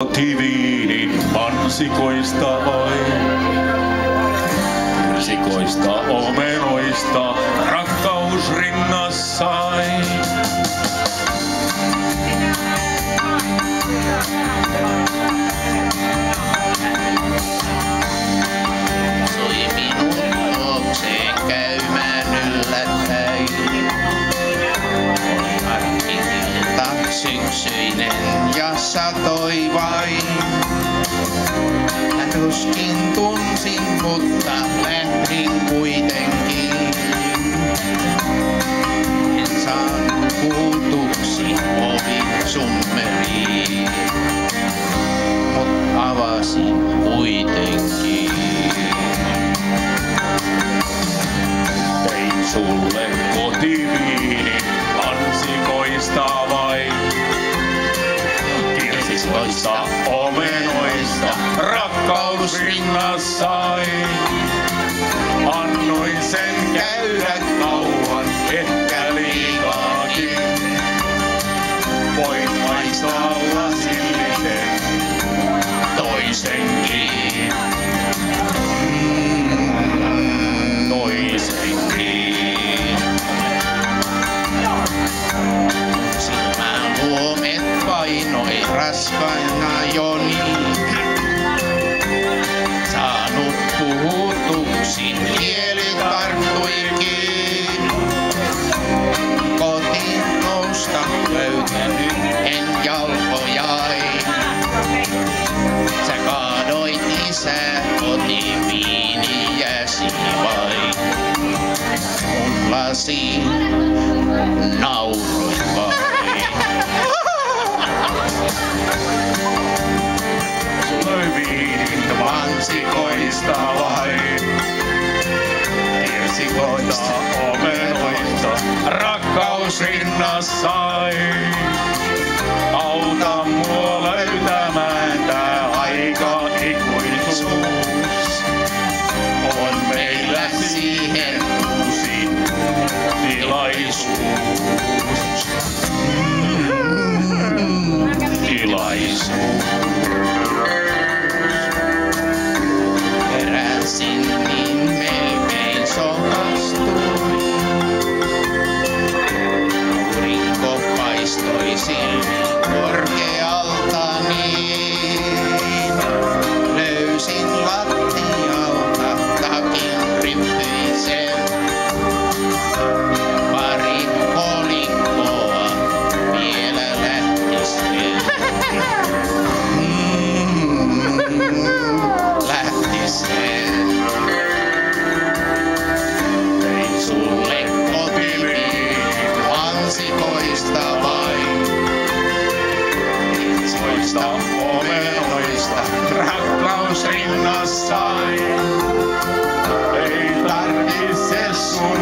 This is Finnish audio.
Kotiviinin mansikoista vai? Kirsikoista, omenoista, rakkaus rinnassai. Soi minun luokseen käymään yllättäin. Oli arkilta syksyinen ja satoi vain. Hän tuskin tunsin, mutta lähdin kuitenkin. En saanut puhutuksi ovin summeriin, mut avasin kuitenkin. Tein sulle kotiviinin mansikoista vai? Kirsikoista, omenoista, rakkaus rinnassai. Annoin sen käydä kauan, ehkä liikaakin. Voin maistaa lasillisen toisenkin. Toisenkin. Silmäluomet painoi raskaina jo niin. Saanut puhutuksi, kieli tarttuikin. Kotiin nousta löytänyt en jalkojain. Sä kaadoit isää kotiviiniäsi vain. Mun lasiin nauroit vain. Sulle viinin mansikoista vai? Kirsikoista, omenoista, rakkaus rinnassai. Auta mua löytämään tää aika ikuisuus. On meillä siihen uusi tilaisuus. Heräsin niin melkein sokastuin. Aurinko paistoi silmin korkealta niin. Löysin lattialta takin ryppyisen. Pari kolikkoa vielä lähtisken. Lähtisken. Tein sulle kotiviinin mansikoista vain. Kirsikoista, omenoista, rakkaus rinnassai. Ei tarvitse sun